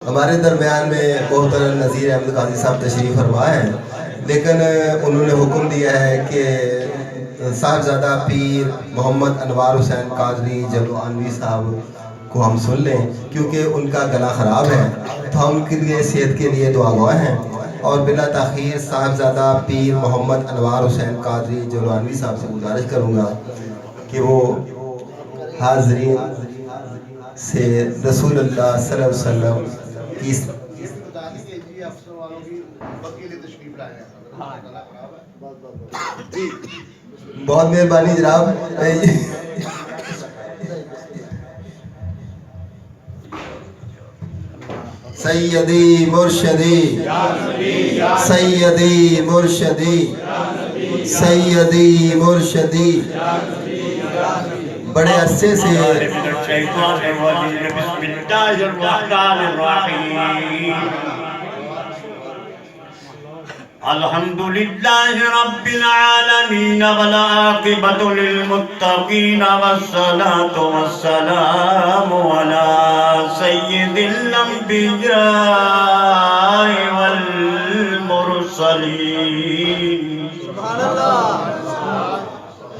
ہمارے درمیان میں محترم نذیر احمد قاضی صاحب تشریف فرما ہیں، لیکن انہوں نے حکم دیا ہے کہ صاحبزادہ پیر محمد انوار حسین قادری جلوانوی صاحب کو ہم سن لیں، کیونکہ ان کا گلا خراب ہے، تو ہم ان کے لیے صحت کے لیے دعا گواہ ہیں۔ اور بلا تاخیر صاحبزادہ پیر محمد انوار حسین قادری جلوانوی صاحب سے گزارش کروں گا کہ وہ حاضرین سے رسول اللہ صلی اللہ علیہ وسلم کی بہت مہربانی جناب۔ سیدی مرشدی سیدی مرشدی سیدی مرشدی بڑے عرصے سے بسم اللہ الرحمن الرحیم الحمدللہ رب العالمین والعاقبۃ للمتقین والصلاة والسلام علی سید الانبیاء والمرسلین سبحان اللہ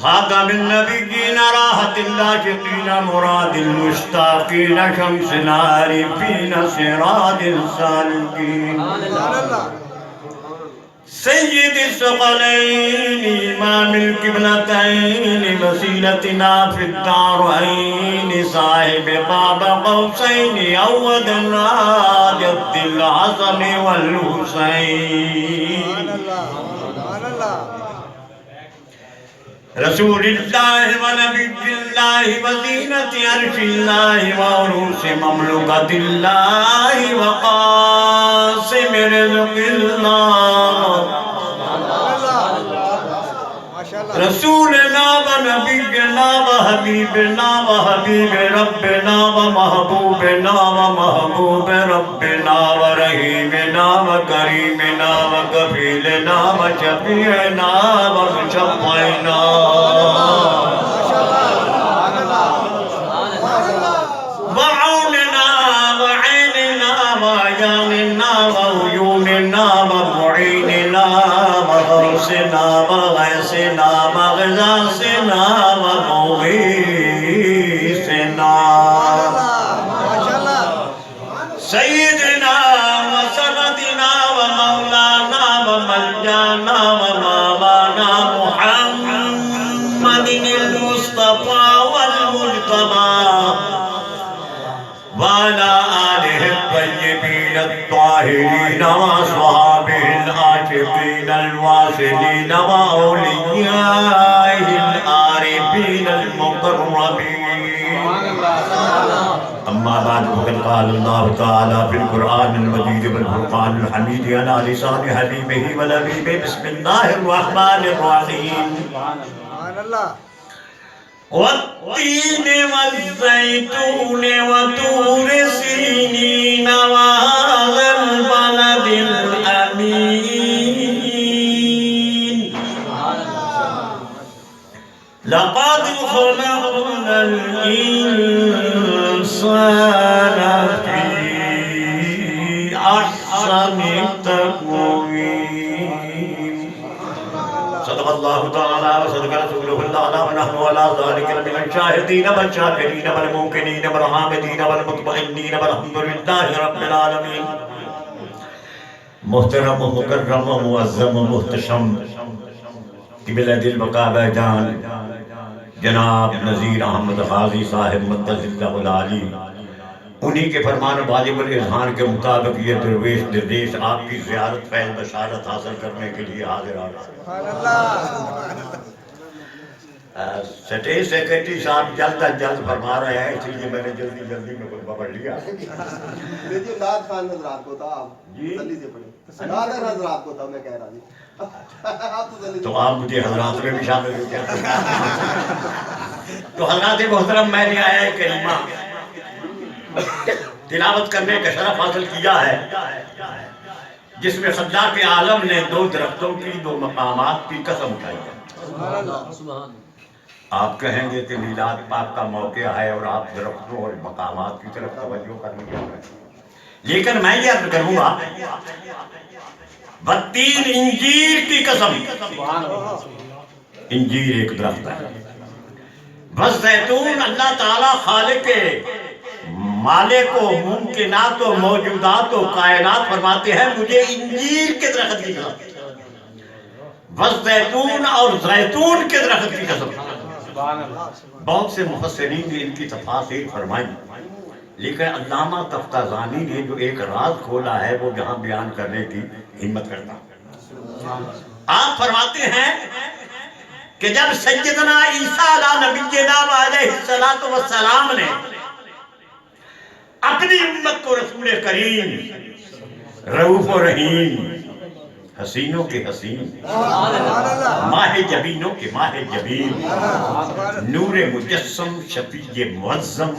خاتم النبیین راحت اللاجقین مراد المشتاقین شمس العارفین سراج السالکین سید الثقلین امام القبلتین وسیلتنا فی الدارین صاحب باب قوسین اود الراجت الحسن والحسین رسول اللہ و نبی اللہ و زینت عرش اللہ و عروس مملکت اللہ و قاسم رزق اللہ رسولنا و نبینا و حبیبنا و حبیب ربنا و محبوبنا و محبوب ربنا و رحیمنا و کریمنا و کفیلنا و شفیعنا و مشفعنا وعوننا وعیننا وعیاننا وعیوننا ومعیننا وغوثنا وغیثنا وغزاسنا ومغیثنا سیدنا وسندنا ومولانا وملجانا وماوانا محمد المصطفى والمجتبى وعلى آله الطيبين الطاهرين وأصحابه العاشقين الواصلين وأوليائه العارفين المقربين أما بعد فقد قال الله تعالى في القرآن المجيد والفرقان الحميد على لسان حبيبه ونبيه بسم الله الرحمن الرحيم والتين والزيتون وطور سينين وهذا البلد الأمين لقد خلقنا الإنسان في أحسن تقويم صدق الله تعالى وصدق رسوله الأعلى ونحن على ذلك لمن الشاهدين والشاكرين والموقنين والحامدين والمطمئنين والحمد لله رب العالمين محترم و مکرم و معظم و محتشم قبلہ دل بقابہ جان جناب نذیر احمد قاضی صاحب مدد اللہ العالی، انہی کے فرمان واجب الاذہان کے مطابق یہ درویش دردیش آپ کی زیارت فیض بشارت حاصل کرنے کے لیے حاضر آ رہا ہے۔ سٹیج سیکریٹری صاحب جلد از جلد فرما رہے ہیں، اس لیے میں نے جلدی میں خطبہ پڑھ لیا۔ دیکھیے ناد خان حضرات کو تھا، آپ جلدی سے پڑھیں۔ ناد خان حضرات کو تھا، میں کہہ رہا جی تو آپ مجھے حضرات میں بھی شامل ہو کیا؟ تو حضرات محترم، میں نے آیا کریمہ تلاوت کرنے کا شرف حاصل کیا ہے، جس میں خلاق عالم نے دو درختوں کی، دو مقامات کی قسم اٹھائی ہے۔ آپ کہیں گے کہ میلاد پاک کا موقع ہے اور آپ درختوں اور مقامات کی طرف توجہ کرنے جا رہے ہیں، لیکن میں یہ عرض کروں گا والتین انجیر کی قسم، انجیر ایک درخت ہے، والزیتون اللہ تعالیٰ خالق مالک و ممکنات و موجودات و کائنات فرماتے ہیں مجھے انجیر کے درخت کی قسم، والزیتون اور زیتون کے درخت کی قسم۔ بہت سے مفسرین نے ان کی تفاسیر فرمائی، لیکن علامہ تفتازانی نے جو ایک راز کھولا ہے وہ یہاں بیان کرنے کی ہمت کرتا۔ آپ فرماتے ہیں کہ جب سیدنا عیسیٰ علیہ نبینا علیہ السلام نے اپنی امت کو رسول کریم رؤوف و رحیم، حسینوں کے حسین، ماہ جبینوں کے ماہ جبین، نور مجسم، شفیع معظم،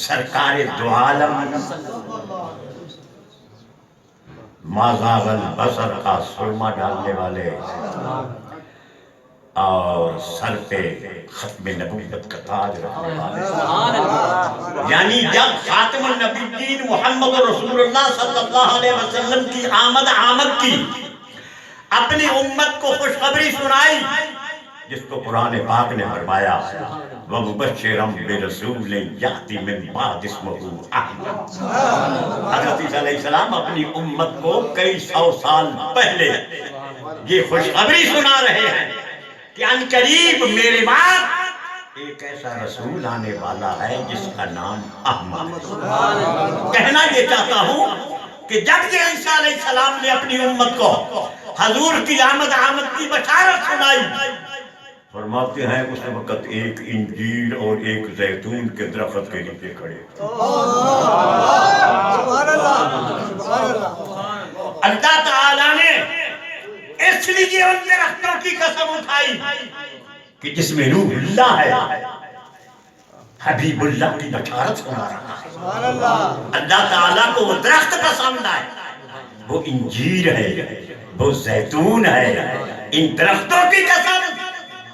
سرکار دو عالم، ما زاغ البصر کا سرما ڈالنے والے اور سر پہ ختم نبوت کا تاج رکھنے والے، یعنی جب خاتم النبیین محمد رسول اللہ صلی اللہ علیہ وسلم کی آمد کی، اپنی امت کو خوشخبری سنائی، جس کو قرآن پاک نے فرمایا وَمُبَشِّرًا بِرَسُولٍ يَأْتِي مِن بَعْدِ اسْمُهُ أَحْمَدُ۔ حضرت عیسیٰ علیہ السلام اپنی امت کو کئی سو سال پہلے یہ خوشخبری سنا رہے ہیں کہ ان قریب میرے بعد ایک ایسا رسول آنے والا ہے جس کا نام احمد ہے۔ کہنا یہ چاہتا ہوں کہ جب یہ عیسیٰ علیہ السلام نے اپنی امت کو حضور کی آمد کی بشارت سنائی، فرماتے ہیں اس وقت ایک انجیر اور ایک زیتون کے درخت کے نیچے کھڑے۔ اللہ تعالیٰ نے اس لیے ان درختوں کی قسم اٹھائی کہ جس میں روح اللہ ہے، حبیب اللہ کی بشارت سنا رہا ہے۔ اللہ تعالیٰ کو وہ درخت پسند ہے، وہ انجیر ہے، وہ زیتون ہے۔ ان درختوں کی قسم،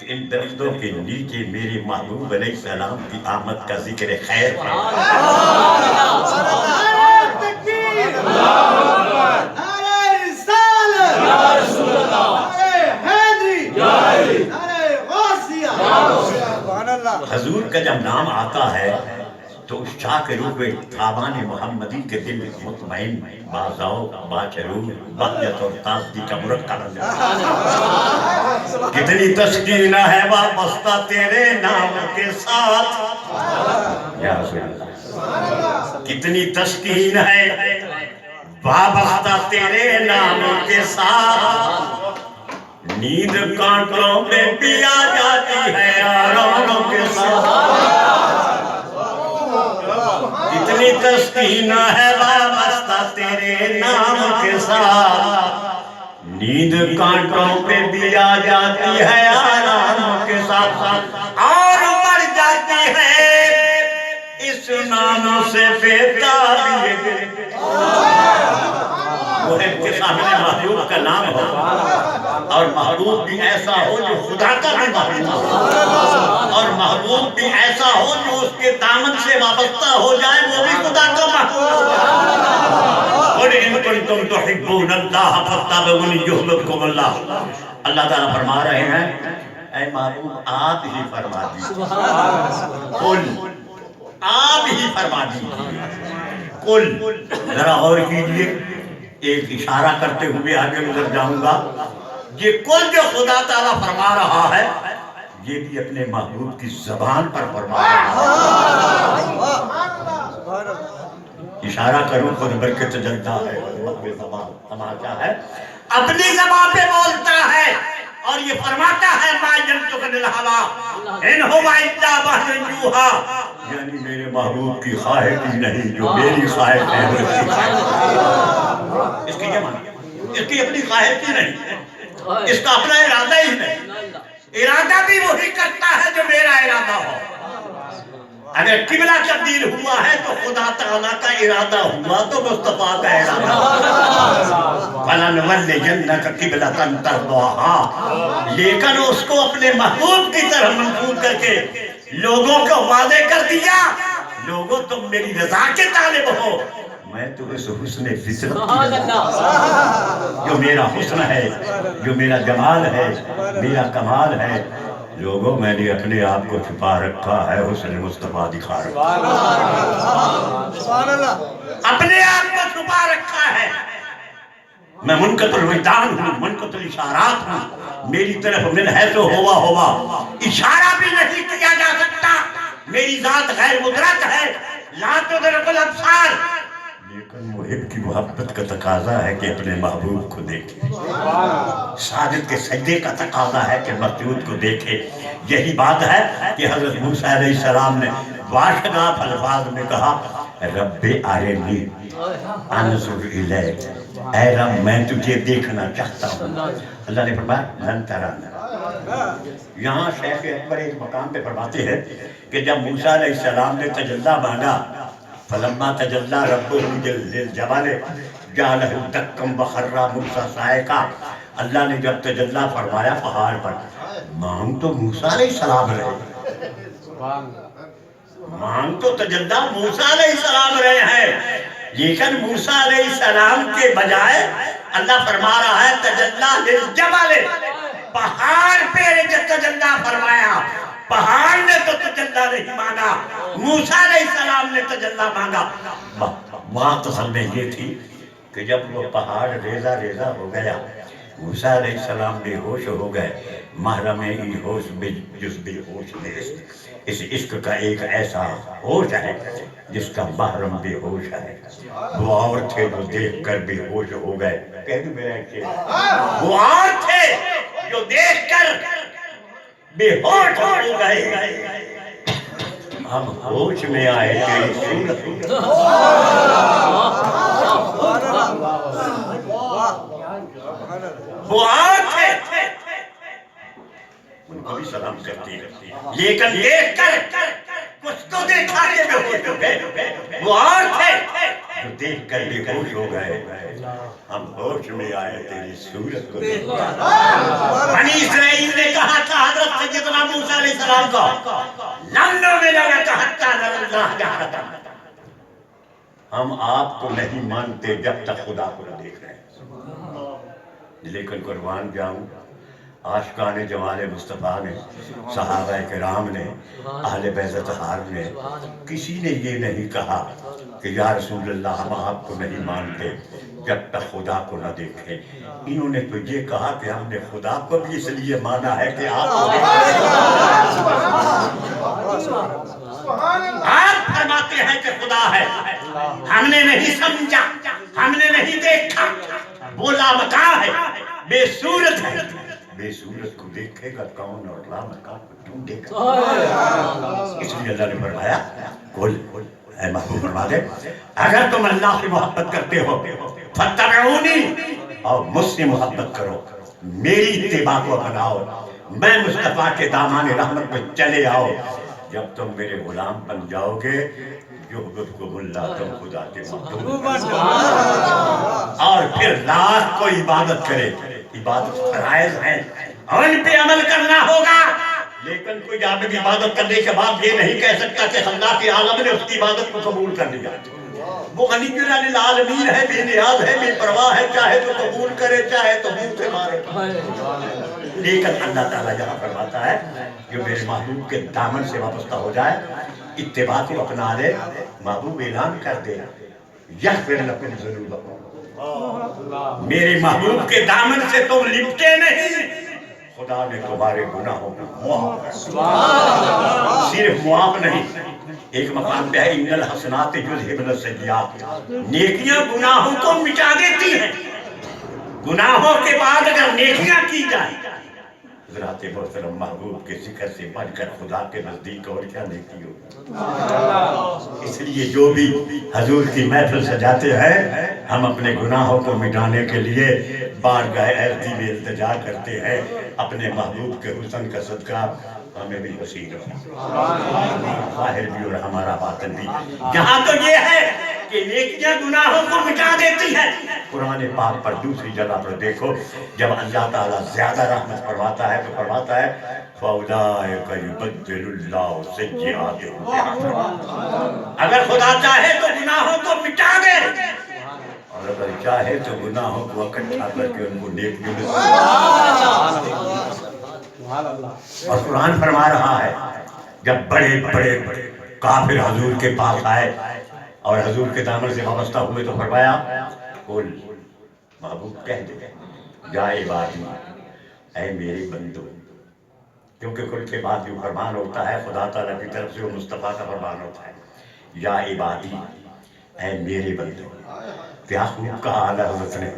ان درختوں کے نیچے میرے محبوب علیہ السلام کی آمد کا ذکر خیر ہے۔ حضور کا جب نام آتا ہے تو شاہ کے روح تابان محمدی کے دل مطمئن، بازاؤ، باچرور، بہجت اور تازگی کا مرکب ہے۔ کتنی تسکین ہے وابستہ تیرے نام کے ساتھ یا رسول اللہ، کتنی تسکین ہے وابستہ تیرے نام کے ساتھ، نیند کانٹوں میں بھی آ جاتی ہے آراموں کے ساتھ، کتنی تسکین ہے وابستہ تیرے نام کے ساتھ، نیند کانٹوں پہ بھی آ جاتی ہے آرام کے ساتھ، اور مر جاتی ہے اس نام سے بےتابی دل۔ وہ ہے کہ سامنے محبوب کا نام ہو اور محبوب بھی ایسا ہو جو خدا کا بھی محبوب ہو، اور محبوب بھی ایسا ہو جو اس کے دامن سے وابستہ ہو جائے، وہ بھی خدا کا محبوب ہو۔ قُلْ إِن كُنتُمْ تُحِبُّونَ اللَّهَ فَاتَّبِعُونِي يُحْبِبْكُمُ اللَّهُ۔ اللہ تعالیٰ فرما رہے ہیں اے محبوب آپ ہی فرما دیجیے، قُلْ آپ ہی فرما دیجیے، قُلْ ذرا اور کیجئے، ایک اشارہ کرتے ہوئے آگے گزر جاؤں گا۔ یہ کل جو خدا تعالیٰ فرما رہا ہے یہ بھی اپنے محبوب کی زبان پر فرما رہا ہے۔ اشارہ کروں خود برکت جلتا ہے، تماشا ہے، اپنی زبان پہ بولتا ہے اور یہ فرماتا ہے ما ينطق عن الهوى ان هو الا وحی یوحی، یعنی میرے محبوب کی خواہش ہی نہیں جو میری خواہش ہے، اس کی کیا معنی؟ اس کی اپنی خواہش ہی نہیں، اس کا اپنا ارادہ ہی نہیں، ارادہ بھی وہی کرتا ہے جو میرا ارادہ ہو۔ اگر قبلہ تبدیل ہوا ہے تو خدا تعالیٰ کا ارادہ ہوا تو مصطفیٰ کا ارادہ ہوا۔ فَلَنُوَلِّيَنَّكَ قِبْلَةً تَرْضَاهَا، لیکن اس کو اپنے محبوب کی طرح منسوب کر کے لوگوں کو وعدے کر دیا، لوگوں تم میری رضا کے طالب ہو، میں تو اس حسن فطرت کی رضا، جو میرا حسن ہے، جو میرا جمال ہے، میرا کمال ہے، لوگوں میں نے اپنے آپ کو چھپا رکھا ہے، حسن مصطفیٰ دکھا رکھا ہے، اپنے آپ کو چھپا رکھا ہے۔ میں منقطع الوجدان ہوں، منقطع الاشارات ہوں، میری طرف من ہے تو ہوا اشارہ بھی نہیں کیا جا سکتا، میری ذات غیر مدرک ہے، لا تدرک الابصار، لیکن محب کی محبت کا تقاضا ہے کہ اپنے محبوب کو دیکھے، ساجد کے سجدے کا تقاضا ہے کہ مسجود کو دیکھے۔ یہی بات ہے کہ حضرت موسیٰ علیہ السلام نے واشناف الفاظ میں کہا رب ارنی انظر الیک، اے رب میں تجھے دیکھنا چاہتا ہوں۔ اللہ نے فرمایا لن ترانا۔ یہاں شیخ اکبر ایک مقام پہ فرماتے ہیں کہ جب موسیٰ علیہ السلام نے تجلی مانگا فلما تجلی ربہ للجبل جعلہ دکا وخر موسیٰ صاعقا، اللہ نے جب تجلی فرمایا پہاڑ پر، مانگ تو موسیٰ علیہ السلام رہے، مانگ تو تجلی موسیٰ علیہ السلام رہے ہیں، لیکن موسیٰ علیہ السلام کے بجائے اللہ فرما رہا ہے تجلی للجبل، پہاڑ پہ تجلی فرمایا، پہاڑ نے تو تجلی نہیں مانگا، موسیٰ علیہ السلام نے تجلی مانگا۔ بات اصل میں یہ تھی کہ جب وہ پہاڑ ریزہ ریزہ ہو گیا، موسیٰ علیہ السلام بے ہوش ہو گئے، محرم ای ہوش جس بے ہوش نیست، اس عشق کا ایک ایسا ہوش ہے جس کا محرم بے ہوش ہے، وہ اور تھے جو دیکھ کر بے ہوش ہو گئے، کہہ دوں میرا ایک چیز، وہ اور تھے جو دیکھ کر بے ہوش ہو گئے، ہم ہوش میں آئے تیری صورت، وہ اور تھے ان کو بھی سلام کرتی ہے، لیکن دیکھ کر کچھ تو دیکھا کہ بے ہوش ہو گئے، وہ اور تھے جو دیکھ کر بے ہوش ہو گئے، ہم ہوش میں آئے تیری صورت کو دیکھ کر۔ بنی اسرائیل نے کہا تھا حضرت سیدنا موسیٰ علیہ السلام کو لن نؤمن لک حتی نرى اللہ جہرۃ، ہم آپ کو نہیں مانتے جب تک خدا کو نہ دیکھ رہے ہیں، لیکن قربان جاؤں عاشقان جمال مصطفیٰ نے، صحابہ کرام نے، اہل بیت اطہار نے، کسی نے یہ نہیں کہا کہ یا رسول اللہ ہم آپ کو نہیں مانتے جب تک خدا کو نہ دیکھیں، انہوں نے تو یہ کہا کہ ہم نے خدا کو بھی اس لیے مانا ہے کہ آپ کو آپ فرماتے ہیں کہ خدا ہے، ہم نے نہیں سمجھا، ہم نے نہیں دیکھا، وہ لامکان ہے، بے صورت ہے، بے صورت کو دیکھے گا کون اور لامکان کو ڈھونڈے گا، اس لیے اللہ نے فرمایا قل اے محبوب فرما دے اگر تم اللہ سے محبت کرتے ہو فاتبعونی، اور مجھ سے محبت کرو، میری اتباع کو اپناؤ، میں مصطفیٰ کے دامان رحمت میں چلے آؤ، جب تم میرے غلام بن جاؤ گے یحببکم اللہ، تم خدا کے محبوب، اور پھر لاکھ کو عبادت کرے، عبادت فرائض ہیں ان پہ عمل کرنا ہوگا، لیکن کوئی عابد عبادت کرنے کے بعد یہ نہیں کہہ سکتا کہ اللہ کے عالم نے اس کی عبادت کو قبول کر لیا، وہ غنی العالمین ہے، بے نیاز ہے، بے پرواہ ہے، چاہے تو قبول کرے چاہے تو منہ سے مارے، لیکن اللہ تعالیٰ یہاں فرماتا ہے جو میرے محبوب کے دامن سے وابستہ ہو جائے، اتباع کو اپنا لے، محبوب اعلان کر دے یغفر لکم ذنوبکم، میرے محبوب کے دامن سے تم لپٹے نہیں، خدا نے تمہارے گناہوں کو معاف، صرف معاف نہیں، ایک مقام پہ ہے ان الحسنات یذہبن السیئات، نیکیاں گناہوں کو مٹا دیتی ہیں، گناہوں کے بعد اگر نیکیاں کی جائیں، حضرات محترم محبوب کے ذکر سے بڑھ کر خدا کے نزدیک اور کیا نیکی ہو، اس لیے جو بھی حضور کی محفل سجاتے ہیں ہم اپنے گناہوں کو مٹانے کے لیے بارگاہ عرضی میں التجا کرتے ہیں، اپنے محبوب کے حسن کا صدقہ ہمیں بھی نصیب ہو، ظاہر بھی اور ہمارا باطن بھی، یہاں تو یہ ہے کہ نیکیاں گناہوں کو مٹا دیتی ہیں۔ قرآن پاک پر دوسری جگہ پر دیکھو، جب اللہ تعالیٰ زیادہ رحمت فرماتا ہے تو فرماتا ہے فَأُولَٰئِكَ يُبَدِّلُ اللَّهُ سَيِّئَاتِهِمْ حَسَنَاتٍ۔ اگر خدا چاہے تو گناہوں کو مٹا دے، اور اگر چاہے تو گناہوں کو اکٹھا کر کے ان کو نیکیوں میں اور قرآن فرما رہا ہے جب بڑے بڑے کافر حضور کے پاس آئے اور حضور کے دامن سے وابستہ ہوئے تو فرمایا قل، محبوب کہہ دے یا عبادی، اے میرے بندو، کیونکہ کل کے بعد جو فرمان ہوتا ہے خدا تعالیٰ کی طرف سے وہ مصطفیٰ کا فرمان ہوتا ہے، یا عبادی، اے میرے بندو۔ کیا خوب کہا اعلیٰ حضرت نے،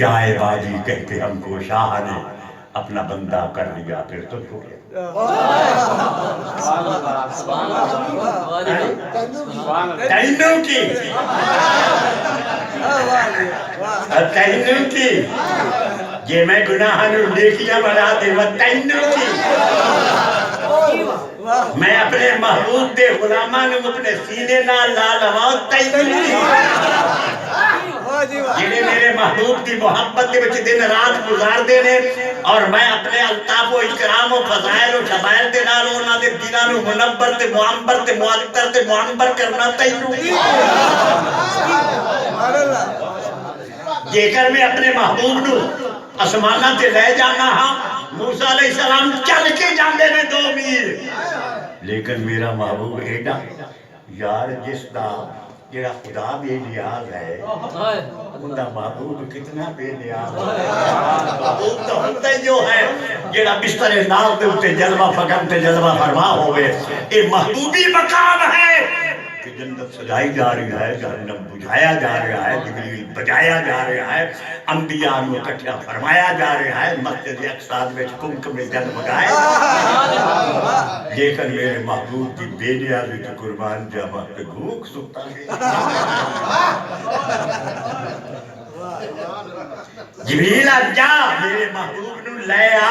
یا عبادی کہہ کے ہم کو شاہ نے اپنا بندہ کر لیا، پھر تجھ کو کیا تینوں کی یہ میں گناہ نو نیکیاں بنا دے وہ تینوں کی میں اپنے محبوب دے غلاماں نو اپنے سینے نال لا لواں تینوں کی جنہیں میرے محبوب کی محبت کے بچے دن رات گزار دینے اور میں اپنے الطاف و اکرام و فضائل و شمائل دے نال انہاں دے دلاں نو منبر تے معمبر تے معطر تے معمبر کرنا تینوں جے کر میں اپنے محبوب نو آسماناں تے لے جانا ہاں، موسیٰ علیہ السلام چل کے جاندے نے 2 میل، لیکن میرا محبوب ایڈا یار جس دا جیڑا خدا بے نیاز ہے اندہ محبوب کتنا بے نیاز ہے۔ محبوب تو ہوتا جو ہے جیڑا بستر ناز دے اتے جلوہ فکم تے جلوہ فرما ہوئے، اے محبوبی مقام ہے کہ جنت سجائی جا رہی ہے، جہنم بجھایا جا رہا ہے، جبریل بجایا جا رہا ہے، انبیاء نو اکٹھا فرمایا جا رہا ہے، مسجد اقصی میں کنک میں جگمگائے، لیکن میرے محبوب کی بے نیازی تو قربان جاوا پہ بھوک سکتا ہے۔ جبریل آجا میرے محبوب نو لے آ،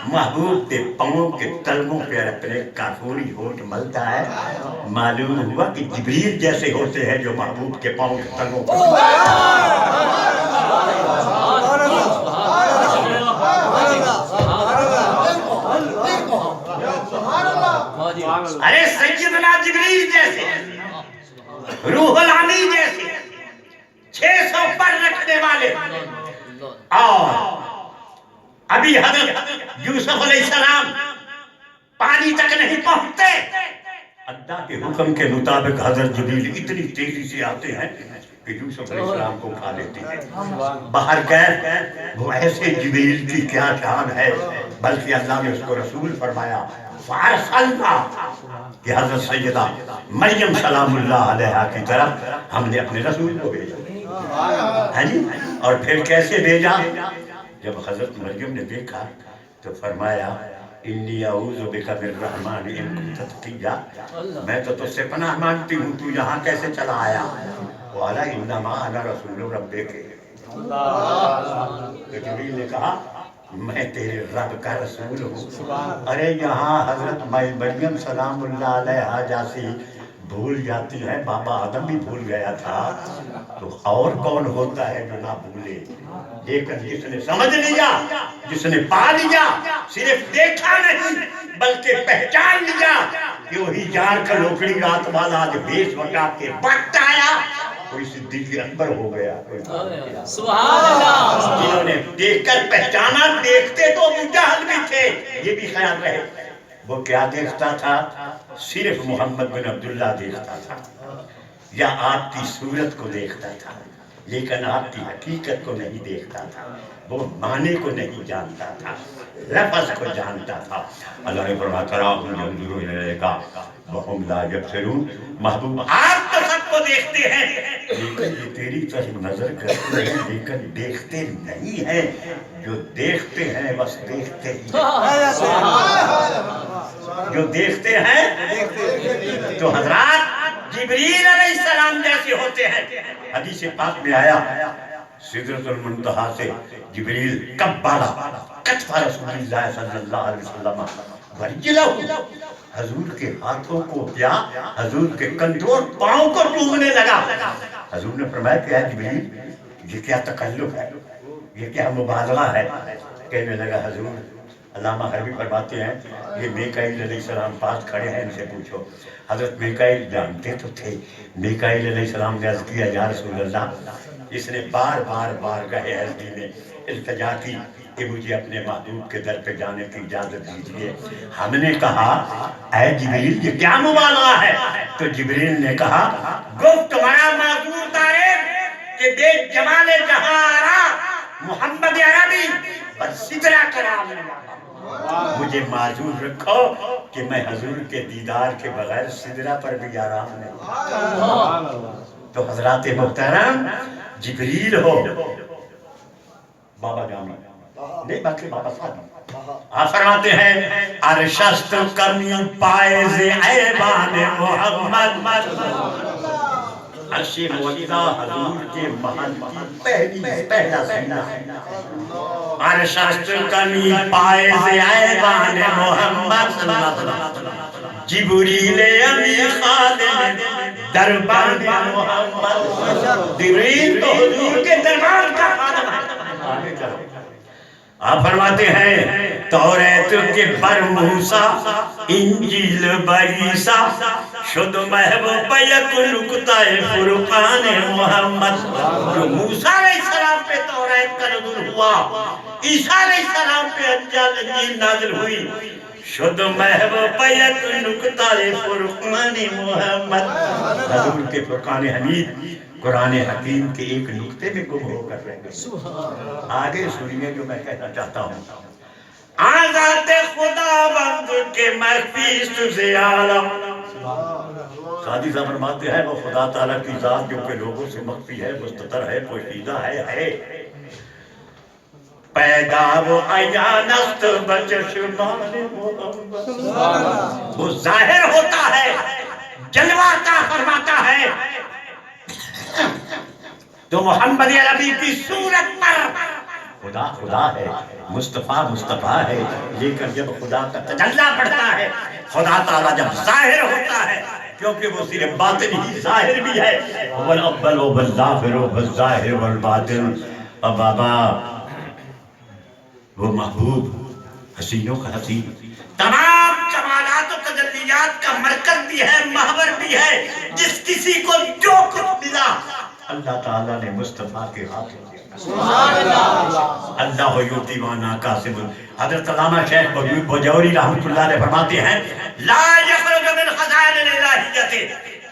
محبوب تے پاؤں کے تلموں پہ اپنے کافوری ہوٹ ملتا ہے، معلوم ہوا کہ جبریل جیسے ہوتے ہیں جو محبوب کے پاؤں کے تلموں پہ ارے سیدنا جبریل جیسے، روح العامی جیسے 600 پر رکھنے والے، اور ابھی حضرت یوسف علیہ السلام پانی تک نہیں پہنچتے، اللہ کے حکم کے مطابق حضرت جبریل اتنی تیزی سے آتے ہیں کہ یوسف علیہ السلام کو کھا لیتے ہیں۔ باہر گئے وہ ایسے جبریل کی کیا شان ہے، بلکہ اللہ نے اس کو رسول فرمایا فارسلنا کہ حضرت سیدہ مریم سلام اللہ علیہا کی طرف ہم نے اپنے رسول کو بھیجا، اور پھر کیسے بھیجا؟ جب حضرت مریم نے دیکھا تو فرمایا انی اعوذ بک من الرحمن ان کنت تقیا، میں تو تجھ سے پناہ مانگتی ہوں، تو یہاں کیسے چلا آیا؟ قال انما انا رسول ربک، جبریل نے کہا میں تیرے رب کا رسول ہوں۔ ارے یہاں حضرت مریم سلام اللہ علیہا جیسی بھول جاتی ہے، بابا آدم بھی بھول گیا تھا، تو اور کون ہوتا ہے جو نہ بھولے؟ لیکن جس نے سمجھ لیا، جس نے پا لیا، صرف دیکھا نہیں بلکہ پہچان لیا کہ وہی جار کا لوکڑی رات والا آج بیس وقت کے وقت آیا، کوئی صدیق اکبر ہو گیا، سبحان اللہ، جنہوں نے دیکھ کر پہچانا، دیکھتے تو ابو جہل بھی تھے، یہ بھی خیال رہے۔ وہ کیا دیکھتا تھا؟ صرف محمد بن عبداللہ دیکھتا تھا، یا آپ کی صورت کو دیکھتا تھا، لیکن آپ کی حقیقت کو نہیں دیکھتا تھا، وہ معنی کو نہیں جانتا تھا، لفظ کو جانتا تھا۔ اللہ نے فرمایا تراہم ينظرون الیک وہم لا یبصرون، محبوب آپ تو سب کو دیکھتے ہیں لیکن یہ تیری طرف نظر کرتے ہیں لیکن دیکھتے نہیں ہیں، جو دیکھتے ہیں بس دیکھتے ہی جو دیکھتے ہیں۔ تو حضرات جبریل علیہ السلام جیسے ہوتے ہیں، حدیث پاک میں آیا سدرۃ المنتہا سے جبریل کب بالا کتف رسول اللہ صلی اللہ علیہ وسلم ورجلہ، حضور کے ہاتھوں کو کیا حضور کے کندھوں پاؤں کو چومنے لگا. حضور نے فرمایا کہ اے جبریل یہ کیا تکلف ہے, یہ کیا مبالغہ ہے. کہنے لگا حضور, علامہ حربی فرماتے ہیں یہ میکائیل علیہ السلام پاس کھڑے ہیں, ان سے پوچھو. حضرت میکائیل جانتے تو تھے. میکائیل علیہ السلام نے عرض کیا یا رسول اللہ, اس نے بار بار بارگاہ عزیزی میں التجا کی کہ مجھے اپنے محبوب کے در پہ جانے کی اجازت دیجیے. ہم نے کہا اے جبریل یہ کیا مبالغہ ہے؟ تو جبریل نے کہا گفت تمہارا معذور طارق کہ بے جمال جہاں آرا محمد عربی بس سدرا کرا لیا. مجھے معذور رکھو کہ میں حضور کے دیدار کے بغیر سدرا پر بھی آرام نہیں. تو حضرات محترم جبریل ہو, بابا جامی نہیں باقی بابا صاحب آپ فرماتے ہیں ارشست کمی پائز ایوان محمد, عرش موعظہ حضور کے محل کی پہلا سینہ. ارشست کمی پائز ایوان محمد صلی اللہ علیہ وسلم, جبریل امی خادم دربان محمد. جبریل تو حضور کے دربار کا خادم ہے. آپ فرماتے ہیں توریت کے بر موسیٰ انجیل بعیسیٰ شد محبوب یک نکتہ فرقان محمد. جو موسیٰ علیہ السلام پہ توریت کا نزول ہوا, عیسیٰ علیہ السلام پہ انجیل نازل ہوئی, شد محبوب یک نکتہ فرقان محمد. حضور کے فرقان حمید قرآن حکیم کے ایک نقطے میں گم ہو کر رہ گئے. آگے سنیے جو میں کہنا چاہتا ہوں. آزاد خدا بند کے مخفی سے عالم. سادی صاحب فرماتے ہیں وہ خدا تعالیٰ کی ذات جو کہ لوگوں سے مخفی ہے, مستتر ہے, پوشیدہ ہے. پیدا وہ عیانست بچشمان محمد, وہ ظاہر ہوتا ہے, جلواتا فرماتا ہے. تو محمد عربی کی صورت پر خدا خدا ہے, مصطفیٰ مصطفیٰ ہے, لیکن جب خدا کا تجلی پڑتا ہے, خدا تعالیٰ جب ظاہر ہوتا ہے, کیونکہ وہ صرف باطن ہی ظاہر بھی ہے. والاول والظاہر والظاہر والباطن. اب بابا وہ محبوب حسینوں کا حسین, تمام کمالات و تجلیات کا مرکز بھی ہے, محور بھی ہے. جس کسی کو جو کچھ ملا اللہ تعالیٰ نے مصطفیٰ کے ہاتھ اللہ یوتی وانا قاسم. حضرت علامہ شیخ بجوری رحمۃ اللہ علیہ فرماتے ہیں لا یخرج من خزائن الالہیۃ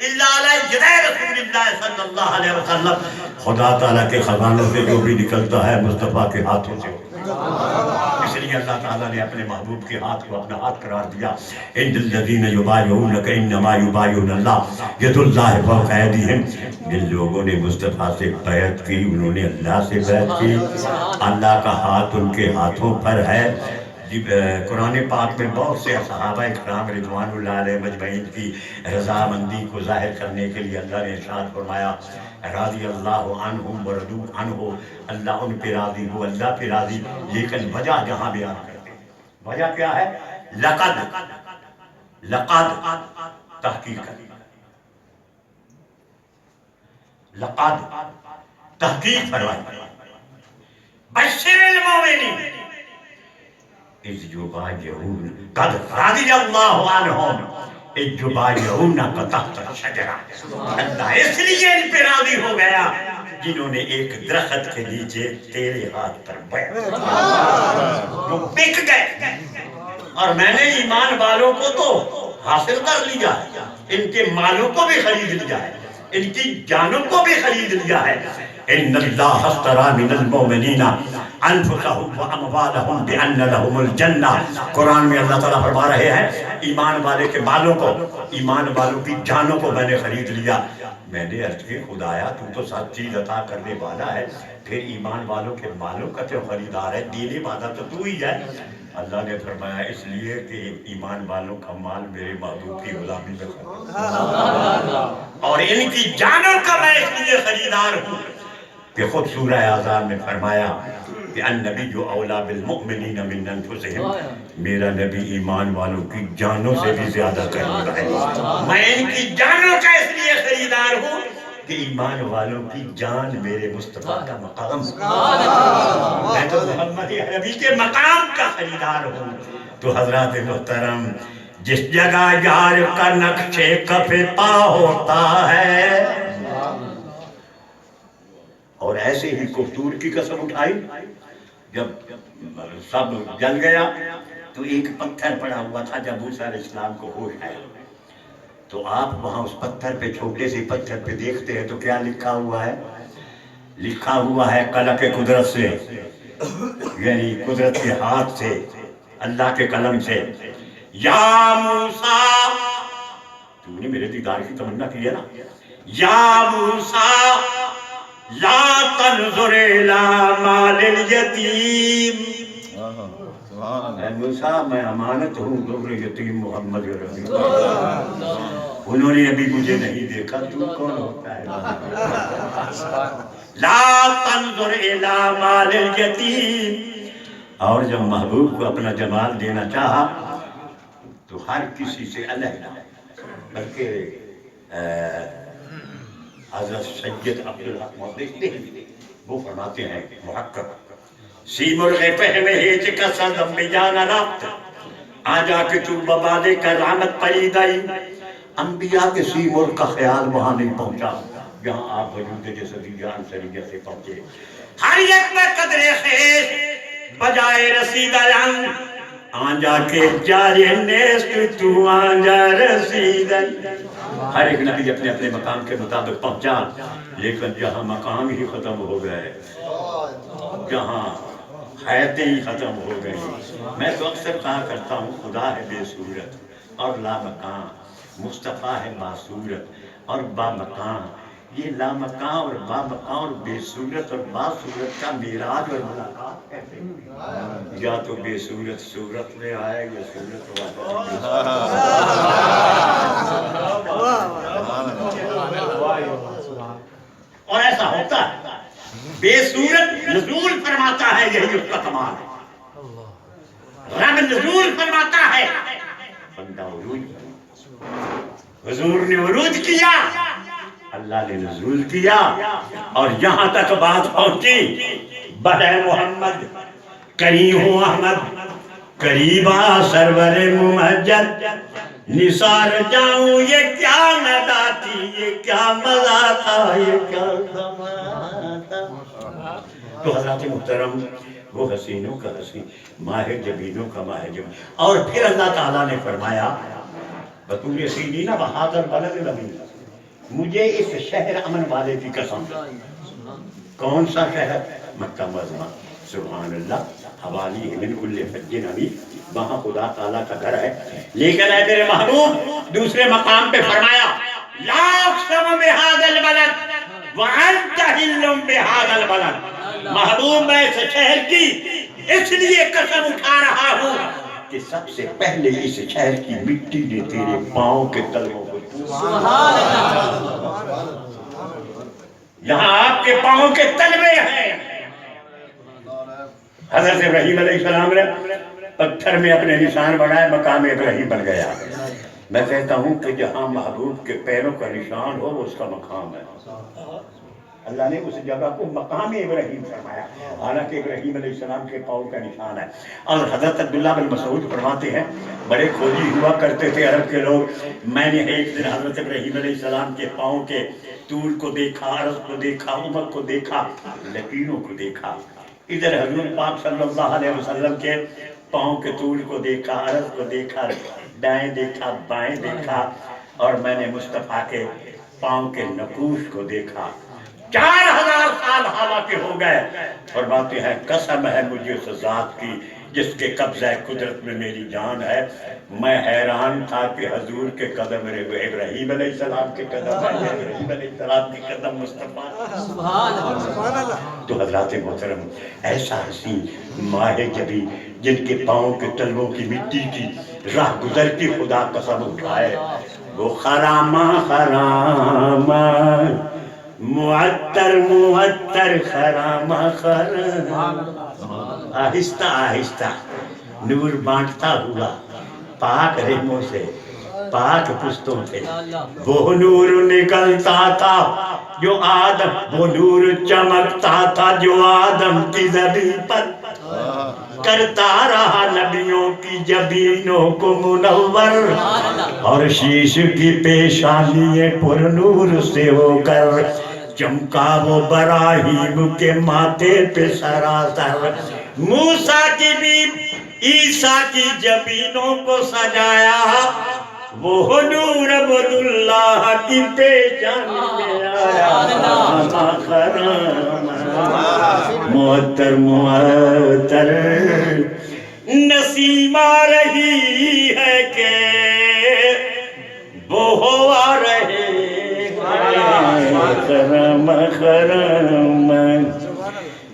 الا علی یدی رسول اللہ صلی اللہ علیہ وسلم. خدا تعالیٰ کے خزانوں سے جو بھی نکلتا ہے مصطفیٰ کے ہاتھوں سے. اس لیے اللہ تعالیٰ نے اپنے محبوب کے ہاتھ کو اپنا ہاتھ قرار دیا. ان الذین یبایعونک انما یبایعون اللہ ید اللہ فوق ایدیہم. جن لوگوں نے مصطفیٰ سے بیعت کی انہوں نے اللہ سے بیعت کی, اللہ کا ہاتھ ان کے ہاتھوں پر ہے. قرآن پاک میں بہت سے صحابہ اکرام رضوان اللہ علیہ مجمعین کی رضامندی کو ظاہر کرنے کے لیے اللہ نے ارشاد فرمایا رضی اللہ عنہم ورضوا عنہ, اللہ ان پہ راضی ہو, اللہ پہ راضی. لیکن وجہ جہاں بیان کرتے ہیں, وجہ کیا ہے؟ لقد تحقیق, لقد تحقیق فرمائی بشر المؤمنین اذ یبایعون قد رضی اللہ عنہم اذ یبایعونک تحت الشجرہ. اللہ اس لیے ان پہ راضی ہو گیا جنہوں نے ایک درخت کے نیچے تیرے ہاتھ پر بیعت وہ بک گئے. اور میں نے ایمان والوں کو تو حاصل کر لیا ہے, ان کے مالوں کو بھی خرید لیا ہے, ان کی جانوں کو بھی خرید لیا ہے. ان اللہ اشتری من المؤمنین انفسهم واموالهم بان لهم الجنہ. قرآن میں اللہ تعالیٰ فرما رہے ہیں ایمان والے کے مالوں کو, ایمان والوں کی جانوں کو میں نے خرید لیا. میں نے عرض کی خدایا تو تو سب چیز عطا کرنے والا ہے, پھر ایمان والوں کے مالوں کا جو خریدار ہے, دینے والا تو ہی ہے. اللہ نے فرمایا اس لیے کہ ایمان والوں کا مال میرے محبوب کی غلامی میں خرید اور ان کی جانوں کا میں اس لیے خریدار ہوں کہ خود سورہ اعراف میں فرمایا کہ النبی اولا بالمؤمنین من انفسہم، میرا نبی ایمان والوں کی جانوں سے بھی زیادہ قریب ہے۔ میں ان کی جانوں کا اس لیے خریدار ہوں کہ ایمان والوں کی جان میرے مصطفیٰ کا مقام، میں تو محمد عربی کے مقام کا خریدار ہوں۔ تو حضرات محترم، جس جگہ یار کا نقش کف پا ہوتا ہے، اور ایسے ہی کفور کی قسم اٹھائی، جب سب جل گیا تو ایک پتھر پڑا ہوا تھا، جب موسیٰ علیہ السلام کو ہوش آیا تو آپ وہاں اس پتھر پہ، چھوٹے سے پتھر پہ دیکھتے ہیں تو کیا لکھا ہوا ہے؟ لکھا ہوا ہے قلم قدرت سے، یعنی قدرت کے ہاتھ سے، اللہ کے قلم سے، یا موسیٰ، تو نے میرے دیدار کی تمنا کی ہے نا، یا موسیٰ لا تنظر الی مال الیتیم، اے موسیٰ میں امانت ہوں ظہر یتیم محمد رسول اللہ، انہوں نے ابھی مجھے نہیں دیکھا، تو کون ہوتا ہے؟ لا تنظر الی مال الیتیم۔ اور جب محبوب کو اپنا جمال دینا چاہا تو ہر کسی سے علیحدہ، بلکہ حضرت سید عبدالحق محدث وہ فرماتے ہیں محقق، سی مرغ فہم ہیچ کا صدم بیان رابط، آجا کے تو ببالے کا رحمت پریدائی، انبیاء کے سی مرغ کا خیال وہاں نہیں پہنچا جہاں آپ وجود جسدی جان سریہ سے پہنچے۔ ہر یک میں قدر خیش بجائے رسید علم، آنجا کے جاری نیست تو آنجا رسید، ہر ایک نبی اپنے اپنے مقام کے مطابق پہنچا، لیکن جہاں مقام ہی ختم ہو گئے، جہاں حیاتیں ہی ختم ہو گئی۔ میں تو اکثر کہا کرتا ہوں خدا ہے بے صورت اور لامکان، مصطفیٰ ہے باصورت اور بامکان۔ یہ لامکان اور بامکان اور بے صورت اور باصورت کا معراج اور ملاقات کیسے ہوئی؟ یا تو بے صورت صورت میں آئے یا صورت اور ایسا ہوتا ہے، بے صورت نزول فرماتا ہے، یہی اس کا کمال ہے۔ رب نزول فرماتا ہے، بندہ عروج، حضور نے عروج کیا، اللہ نے نزول کیا، اور یہاں تک بات پہنچی بدع محمد کریم ہوں احمد، قریبا سرور ممجد، نثار جاؤں یہ کیا ندا تھی، یہ کیا مزہ تھا، یہ کیا زمان تھا۔ تو حضرات محترم، وہ حسینوں کا حسین، ماہ جبینوں کا ماہ جبین، اور پھر اللہ تعالیٰ نے فرمایا بطور سینین بہادر بلد الامین، مجھے اس شہر امن والے کی قسم۔ کون سا شہر؟ مکہ معظمہ، سبحان اللہ، حوالی من کل فج عمیق، وہاں خدا تعالیٰ کا گھر ہے۔ لیکن اے میرے محبوب دوسرے مقام پہ فرمایا لا اقسم بہذا البلد وانت حل بہذا البلد، محبوب میں اس شہر کی اس لیے قسم اٹھا رہا ہوں کہ سب سے پہلے اس شہر کی مٹی نے تیرے پاؤں کے تلووں کو یہاں آپ کے پاؤں کے تلوے ہیں۔ حضرت ابراہیم علیہ السلام نے پتھر میں اپنے نشان بنائے، مقام ابراہیم بن گیا۔ میں کہتا ہوں کہ جہاں محبوب کے پیروں کا نشان ہو وہ اس کا مقام ہے۔ اللہ نے اس جگہ کو مقام ابراہیم فرمایا، حالانکہ ابراہیم علیہ السلام کے پاؤں کا نشان ہے۔ اور حضرت عبداللہ بن مسعود فرماتے ہیں بڑے کھوجی ہوا کرتے تھے عرب کے لوگ، میں نے ایک دن حضرت ابراہیم علیہ السلام کے پاؤں کے طول کو دیکھا، عرض کو دیکھا، عمر کو دیکھا، لکیروں کو دیکھا۔ ادھر حضور پاک صلی اللہ علیہ وسلم کے پاؤں کے طول کو دیکھا، عرض کو دیکھا، دائیں دیکھا، بائیں دیکھا، اور میں نے مصطفیٰ کے پاؤں کے نقوش کو دیکھا۔ 4000 سال حالانکہ ہو گئے، فرماتے ہیں قسم ہے مجھے اس ذات کی جس کے قبضہ قدرت میں میری جان ہے، میں حیران تھا کہ حضور کے قدم ابراہیم علیہ السلام کے قدم ہے، ابراہیم علیہ السلام کے قدم مصطفیٰ۔ تو حضرات محترم، ایسا حسین ماہ جبی جن کے پاؤں کے تلووں کی مٹی کی راہ گزر کی خدا قسم اٹھائے، وہ خرامہ خرامہ معطر معطر خرامہ خرامہ آہستہ آہستہ نور بانٹتا ہوا پاک رحموں سے پاک پشتوں سے وہ نور نکلتا تھا جو آدم، وہ نور چمکتا تھا جو آدم کی زمین پر کرتا رہا نبیوں کی جبینوں کو منور، اور شیش کی پیشانی پر نور سے ہو کر چمکا وہ براہیم کے ماتھے پہ سراسر، موسیٰ کی بھی عیسیٰ کی جبینوں کو سجایا، وہ نور عبداللہ کی پیشانی میں آیا، معطر معطر نسیم آ رہی ہے کہ وہ آ رہے خرم خرم،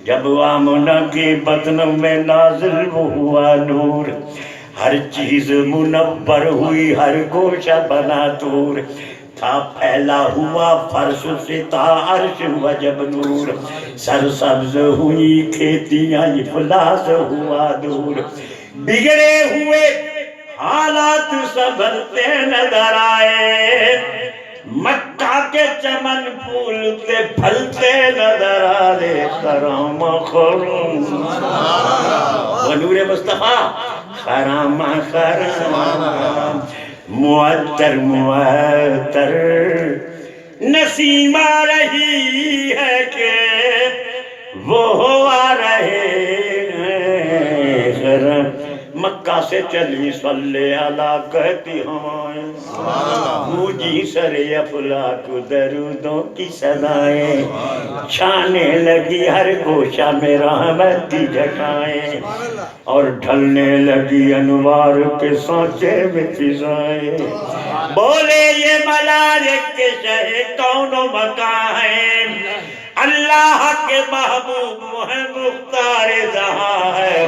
جب آمنہ کے بطن میں نازل ہوا نور، ہر چیز منور ہوئی، ہر گوشہ بنا طور، تھا پھیلا ہوا فرش سے تا عرش وجب نور، سرسبز ہوئی کھیتیاں افلاس ہوا دور، بگڑے ہوئے حالات سنبھلتے نظر آئے، مکہ کے چمن پھولتے پھلتے نظر آئے، خرام خرم وہ نور مصطفیٰ، خرام خرم معطر معطر نسیم آ رہی ہے کہ وہ آ رہے ہیں خرم، مکہ سے چلی صلی اللہ کہتی ہوائیں، گونجی سر افلاک درودوں کی صدائیں، چھانے لگی ہر گوشہ میں رحمت کی جھٹائیں، اور ڈھلنے لگی انوار کے سانچے میں فضائیں، بولے یہ ملائک کے شہ کون و مکان ہیں، اللہ کے محبوب ہے مختار جہاں ہے،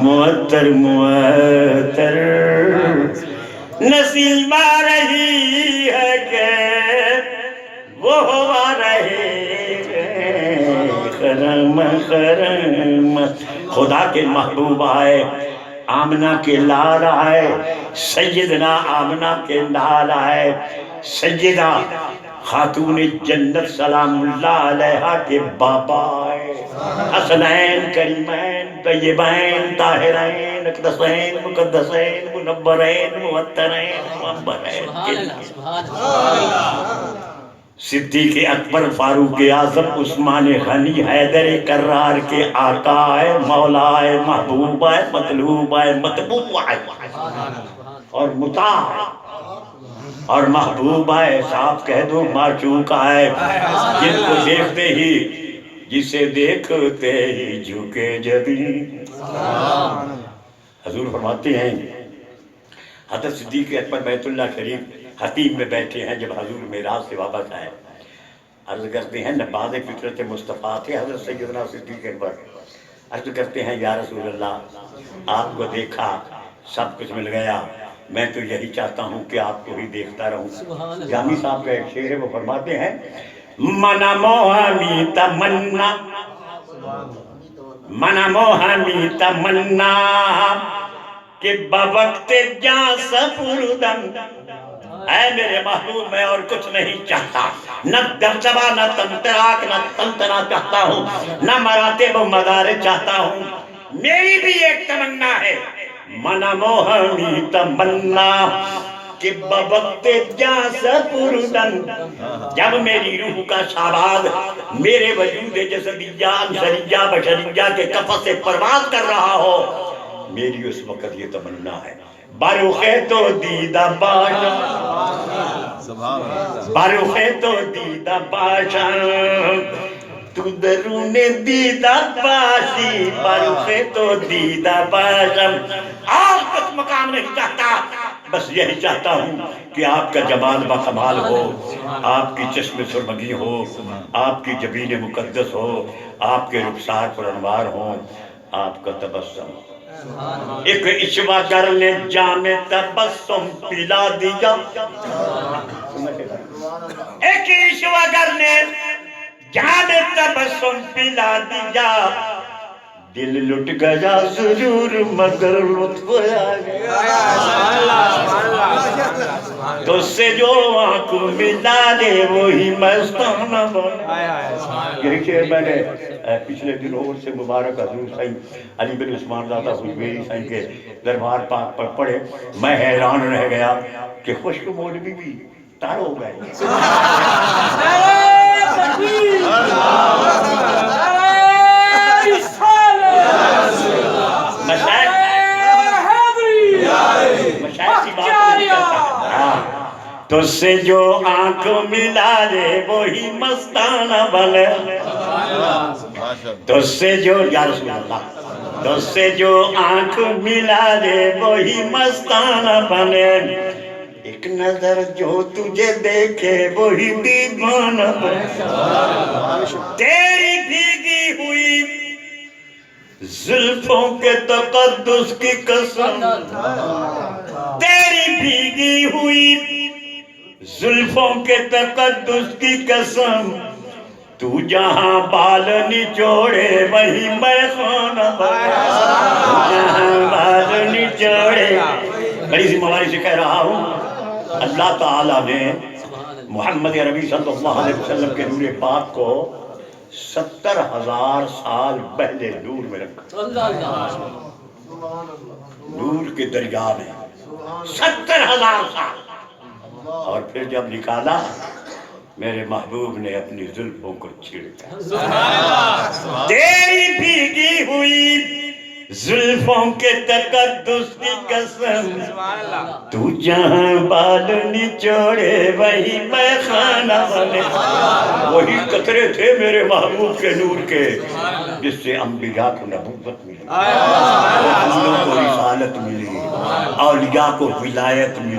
معطر معطر نسیم آ رہی ہے کہ وہ آ رہے ہیں خرم خرم، خدا کے محبوب آئے، آمنہ کے لال آئے، سیدنا آمنہ کے لال آئے، سیدہ خاتون جنت سلام اللہ علیہا کے بابا آئے، حسنین کریمین طیبین طاہرین اقدسین مقدسین منورین معطرین معبرین، صدیق اکبر فاروق اعظم عثمان غنی حیدر کرار کے آقا آئے، مولا آئے، محبوب آئے، مطلوب آئے، مطبوع آئے، اور مطاع اور محبوب آئے، صاحب کہہ دو معشوق آئے، جن کو دیکھتے ہی جسے دیکھتے ہی جھکے جبین، حضور فرماتے ہیں حضرت صدیق اکبر بیت اللہ شریف حتیم میں بیٹھے ہیں، جب حضور معراج سے واپس آئے، عرض کرتے ہیں نباز فطرت مصطفیٰ تھے حضرت سیدنا صدیق اکبر، عرض کرتے ہیں یا رسول اللہ آپ کو دیکھا سب کچھ مل گیا، میں تو یہی چاہتا ہوں کہ آپ کو ہی دیکھتا رہوں، جامی صاحب کا ایک شعر ہے وہ فرماتے ہیں منا موہمی تمنا، منا موہمی تمنا کہ بوقت جاں سفردم، اے میرے محبوب میں اور کچھ نہیں چاہتا، نہ دبدبا نہ تمتراک نہ تمتنا چاہتا ہوں، نہ مراتب و مدارے چاہتا ہوں، میری بھی ایک تمنا ہے، منا موہمی تمنا کہ بوقت جاں سفردم، جب میری روح کا شاباد میرے وجود جسدیہ انسریہ بشریہ کے کفن سے پرواز کر رہا ہو، میری اس وقت یہ تمنا ہے، باروخ تو دیدہ باشا، باروخ تو دیدہ باشا، تو درون دیدہ باشی، باروخ تو دیدہ باشا، آپ کچھ مقام نہیں چاہتا، بس یہی چاہتا ہوں کہ آپ کا جمال باکمال ہو، آپ کی چشم سرمگی ہو، آپ کی جبین مقدس ہو، آپ کے رخسار پر انوار ہوں، آپ کا تبسم، ایک عشوہ گر نے جام تبسم پلا دیا، ایک عشوہ گر نے جان تبسم پلا دیا دل لٹ گیا ضرور مگر لطف آ گیا تو سے جو آنکھ ملا دے وہی مستانہ بنا یہی شعر میں نے پچھلے دنوں سے مبارک حضور سائیں علی بن عثمان زادہ حجویری سائیں کے دربار پاک پر پڑھے میں حیران رہ گیا کہ خشک مولوی بھی تار ہو گئے تو سے جو آنکھ ملا دے وہی مستانہ بنے تو سے جو یا رسول اللہ تو سے جو آنکھ ملا دے وہی مستانہ بنے ایک نظر جو تجھے دیکھے وہی دیوانہ بنے تیری بھیگی ہوئی زلفوں کے تقدس کی قسم تیری بھیگی ہوئی زلفوں کے تقدس کی قسم تو جہاں بال نچوڑے وہی میں خانہ بنا جہاں بال نچوڑے بڑی سی مواری سے کہہ رہا ہوں اللہ تعالیٰ نے محمد عربی صلی اللہ علیہ وسلم کے نور پاک کو 70,000 سال پہلے نور میں رکھا نور کے دریا میں 70,000 سال اور پھر جب نکالا میرے محبوب نے اپنی زلفوں کو چھڑکا تیری بھیگی ہوئی زلفوں کے تقدس کی قسم تو جہاں بال نچوڑے وہی میں خانہ بنے وہی قطرے تھے میرے محبوب کے نور کے جس سے انبیاء کو نبوت ملی رسولوں کو رسالت ملی اولیاء کو ولایت ملی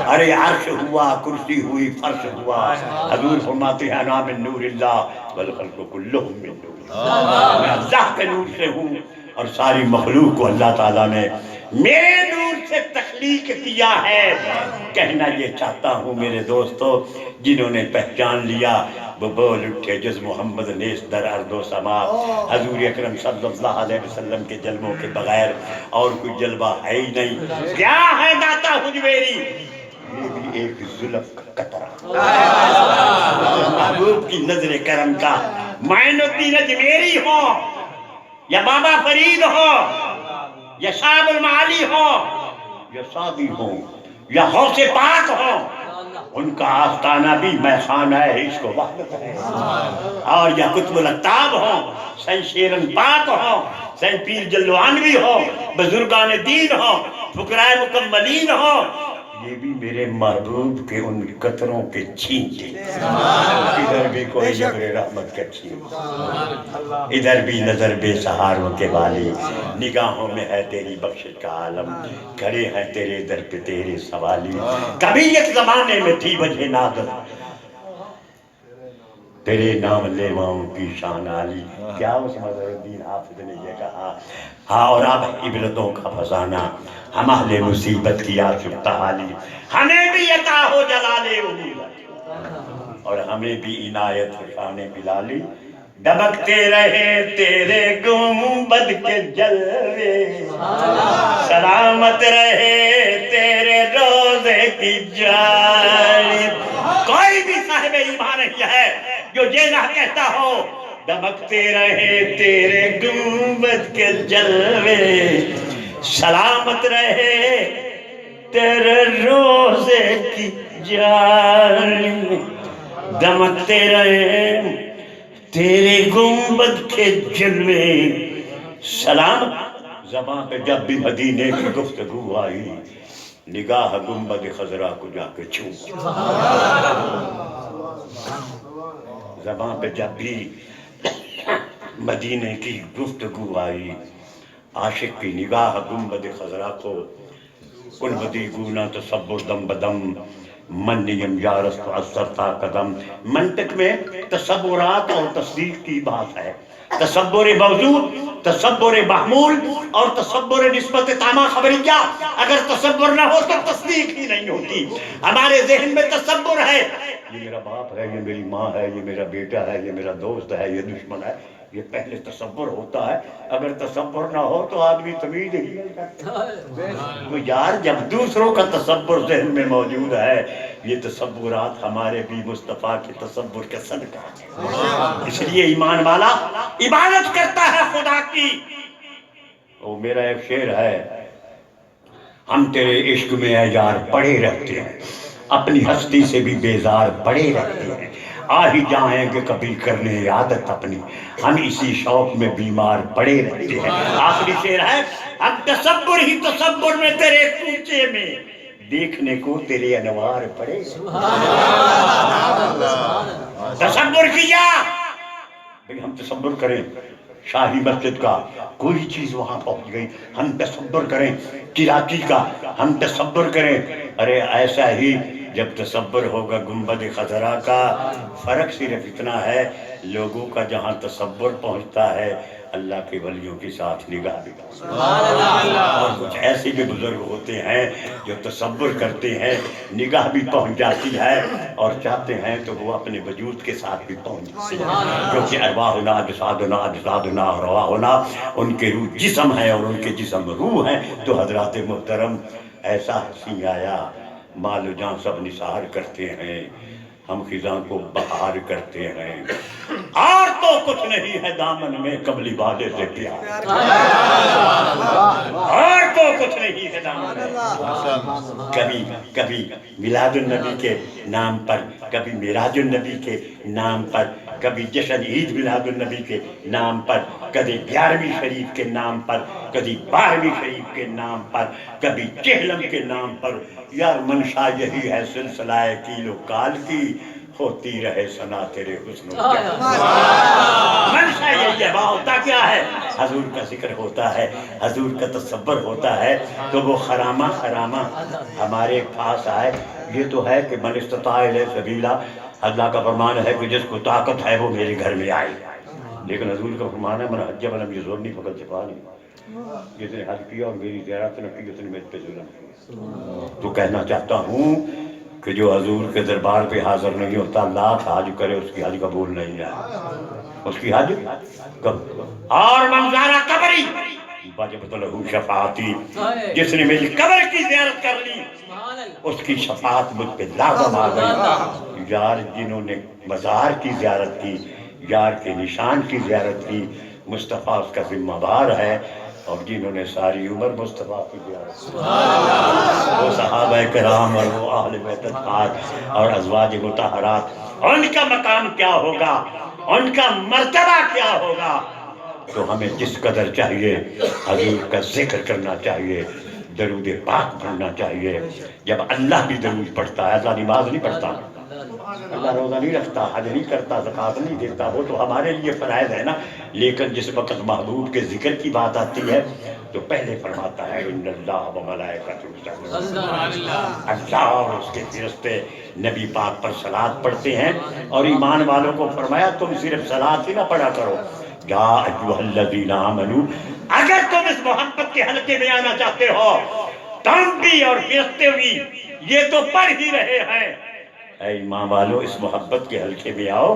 ارے عرش ہوا کرسی ہوئی فرش ہوا حضور فرماتے ہیں انا من نور اللہ والخلق کلہم من نور اللہ میں اللہ کے نور سے ہوں اور ساری مخلوق کو اللہ تعالیٰ نے میرے نور سے تخلیق کیا ہے کہنا یہ چاہتا ہوں میرے دوستو جنہوں نے پہچان لیا وہ بول اٹھے جز محمد نیست در ارض و سما حضور اکرم صلی اللہ علیہ وسلم کے جلووں کے بغیر اور کوئی جلوہ ہے ہی نہیں کیا ہے داتا حجویری یہ بھی ایک زلف کا قطرہ محبوب کی نظر کرم کا معین الدین اجمیری ہو یا بابا فرید ہو یا شاہ المعالی ہو یا سعدی ہو یا غوث پاک ہو ان کا آستانہ بھی میخانہ ہے عشق و وحدت ہے اور یا قطب الاقطاب ہو سین شیرن پاک ہو سین پیر جلوانوی ہو بزرگان دین ہو فقراء مکملین ہو یہ بھی میرے محبوب کے ان قطروں کے چھینٹے ادھر بھی کوئی جبر رحمت کا چھینٹ ادھر بھی نظر بے سہاروں کے والی نگاہوں میں ہے تیری بخشش کا عالم کھڑے ہیں تیرے در پہ تیرے سوالی کبھی ایک زمانے میں تھی وجہ نادر تیرے نام لیواؤں کی شان عالی کیا اس مظہر الدین حافظ نے یہ کہا ہاں اور اب عبرتوں کا فسانہ ہم اہل مصیبت کی عاشق حالی ہمیں بھی عطا ہو جلال وجود اور ہمیں بھی عنایت شان بلالی دبکتے رہے تیرے گنبد کے جلوے سلامت رہے تیرے روزے کی جانب کوئی بھی صاحب ایمان نہیں ہے جو یہ نہ کہتا ہو دبکتے رہے تیرے گنبد کے جلوے سلامت رہے تیرے روزے کی جانب دمکتے رہے تیرے گنبد کے جلوے سلام زبان پہ جب بھی مدینے کی گفتگو آئی نگاہ گنبد خضرا کو جا کے چھو زبان پہ جب بھی مدینے کی گفتگو آئی عاشق کی نگاہ گنبد خضرا کو کل بدی گونا تصور دم بدم من نیم یارست و اثرتا قدم منطق میں تصورات اور تصدیق کی بات ہے تصور موجود تصور محمول اور تصور نسبت تامہ خبریہ اگر تصور نہ ہو تو تصدیق ہی نہیں ہوتی ہمارے ذہن میں تصور ہے یہ میرا باپ ہے، یہ میری ماں ہے، یہ میرا بیٹا ہے، یہ میرا دوست ہے، یہ دشمن ہے، یہ پہلے تصور ہوتا ہے۔ اگر تصور نہ ہو تو آدمی تمیز ہی نہیں کرتا۔ تو یار جب دوسروں کا تصور ذہن میں موجود ہے، یہ تصورات ہمارے بھی مصطفیٰ کے تصور کے صدقہ ہیں۔ اس لیے ایمان والا عبادت کرتا ہے خدا کی۔ وہ میرا ایک شعر ہے، ہم تیرے عشق میں اے یار پڑے رہتے ہیں، اپنی ہستی سے بھی بیزار پڑے رہتے ہیں، آ ہی جائیں گے کبھی کرنے عادت اپنی، ہم اسی شوق میں بیمار پڑے رہتے ہیں۔ آخری شعر ہے، ہم تصور ہی تصور میں تیرے کوچے میں دیکھنے کو تیرے انوار پڑے۔ تصور کیا بھئی ہم تصور کریں شاہی مسجد کا، کوئی چیز وہاں پہنچ گئی، ہم تصور کریں کراچی کا، ہم تصور کریں، ارے ایسا ہی جب تصور ہوگا گنبد خضرا کا۔ فرق صرف اتنا ہے، لوگوں کا جہاں تصور پہنچتا ہے، اللہ کے ولیوں کے ساتھ نگاہ بھی اور کچھ ایسے بھی بزرگ ہوتے ہیں جو تصور کرتے ہیں، نگاہ بھی پہنچ جاتی ہے، اور چاہتے ہیں تو وہ اپنے وجود کے ساتھ بھی پہنچ جاتے ہیں، کیونکہ ارواحنا اجسادنا اجسادنا رواحنا، ان کے روح جسم ہے اور ان کے جسم روح ہیں۔ تو حضرات محترم، ایسا حسین آیا، مال و جان سب نثار کرتے ہیں، ہم خزاں کو بہار کرتے ہیں، اور تو کچھ نہیں ہے دامن میں قبلی والے سے پیار، اور تو کچھ نہیں ہے دامن میں۔ کبھی میلاد النبی کے نام پر، کبھی معراج النبی کے نام پر، کبھی جشن عید میلاد النبی کے نام پر، کبھی 11ویں شریف کے نام پر، کبھی 12ویں شریف کے نام پر، کبھی چہلم کے نام پر۔ یار منشا یہی ہے سلسلہ کیل و کال کی، ہوتی رہے ثنا تیرے حسن و جمال۔ منشا یہی ہے، وہاں ہوتا کیا ہے؟ حضور کا ذکر ہوتا ہے، حضور کا تصور ہوتا ہے، تو وہ خرامہ ہمارے پاس آئے۔ یہ تو ہے کہ من استطاع الیہ سبیلا، اللہ کا فرمان ہے کہ جس کو طاقت ہے وہ میرے گھر میں آئے، لیکن حضور کا فرمان ہے من حج ولم یزورنی فقد جفانی، جس نے حج کیا اور میری زیارت نہ کی اس نے مجھ پہ ظلم کیا۔ تو کہنا چاہتا ہوں کہ جو حضور کے دربار پہ حاضر نہیں ہوتا، لاکھ حج کرے اس کی حج قبول نہیں ہے، اس کی حج اور منظارہ قبری وجبت لہو شفاعتی، جس نے میری قبر کی زیارت کر لی اس کی شفاعت مجھ پہ لازم آ گئی۔ یار جنہوں نے مزار کی زیارت کی، یار کے نشان کی زیارت کی، مصطفیٰ اس کا ذمہ دار ہے، اور جنہوں نے ساری عمر مصطفیٰ کی زیارت کی، وہ صحابہ کرام اور وہ اہل بیت اطہار اور ازواج مطہرات، ان کا مقام کیا ہوگا، ان کا مرتبہ کیا ہوگا۔ تو ہمیں جس قدر چاہیے حضور کا ذکر کرنا چاہیے، درود پاک پڑھنا چاہیے۔ جب اللہ بھی درود پڑھتا ہے، اللہ نماز نہیں پڑھتا، اللہ روزہ نہیں رکھتا، حج نہیں کرتا، زکوٰۃ نہیں دیتا، وہ تو ہمارے لیے فرائض ہے نا، لیکن جس وقت محبوب کے ذکر کی بات آتی ہے تو پہلے فرماتا ہے ان اللہ و ملائکۃ اللہ اور اس کے فرشتے نبی پاک پر صلاۃ پڑھتے ہیں، اور ایمان والوں کو فرمایا تم صرف صلاۃ ہی نہ پڑھا کرو، یا ایھا الذین آمنوا، اگر تم اس محبت کے حلقے میں آنا چاہتے ہو، تم بھی اور فرشتے بھی یہ تو پڑھ ہی رہے ہیں، اے ایمان والو اس محبت کے حلقے میں آؤ،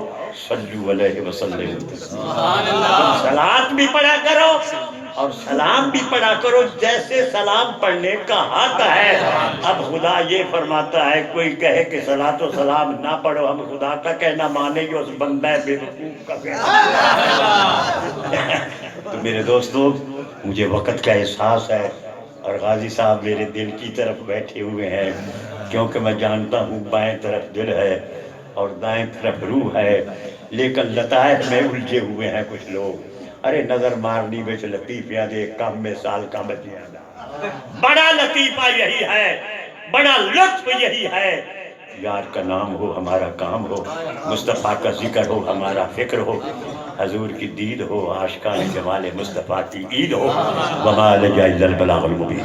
صلو علیہ وسلم، تم صلاۃ بھی پڑھا کرو اور سلام بھی پڑھا کرو جیسے سلام پڑھنے کا حق ہے۔ اب خدا یہ فرماتا ہے کوئی کہے کہ صلاۃ و سلام نہ پڑھو، ہم خدا کا کہنا مانیں گے اس بندہ بے وقوف کا کہنا۔ تو میرے دوستو، مجھے وقت کا احساس ہے، اور غازی صاحب میرے دل کی طرف بیٹھے ہوئے ہیں، کیونکہ میں جانتا ہوں بائیں طرف دل ہے اور دائیں طرف روح ہے، لیکن لطائف میں الجھے ہوئے ہیں کچھ لوگ۔ ارے نظر مارنی بچ لطیفیاں دے، کم میں سال کا بچیاں دا، بڑا لطیفہ یہی ہے، بڑا لطف یہی ہے، یار کا نام ہو ہمارا کام ہو، مصطفیٰ کا ذکر ہو ہمارا فکر ہو، حضور کی دید ہو، عاشقان جمال مصطفیٰ کی عید ہو، وما علیہ الا البلاغ المبین۔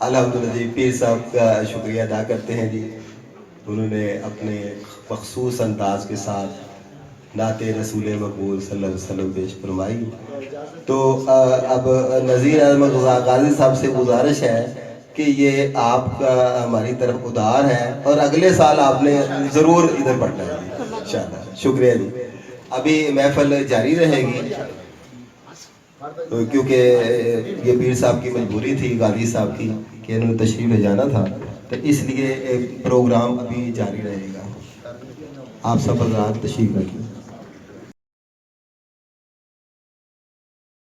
الحمدللہ جی، پیر صاحب کا شکریہ ادا کرتے ہیں جی، انہوں نے اپنے مخصوص انداز کے ساتھ نعت رسول مقبول صلی اللہ علیہ وسلم پیش فرمائی. تو اب نذیر احمد غازی صاحب سے گزارش ہے کہ یہ آپ کا ہماری طرف ادار ہے اور اگلے سال آپ نے ضرور ادھر پڑھنا ہے جی انشاءاللہ. شکریہ جی. ابھی محفل جاری رہے گی کیونکہ یہ پیر صاحب کی مجبوری تھی، غازی صاحب کی، کہ انہوں نے تشریف لے جانا تھا، تو اس لیے پروگرام ابھی جاری رہے گا. آپ سب حضرات تشریف رکھیں.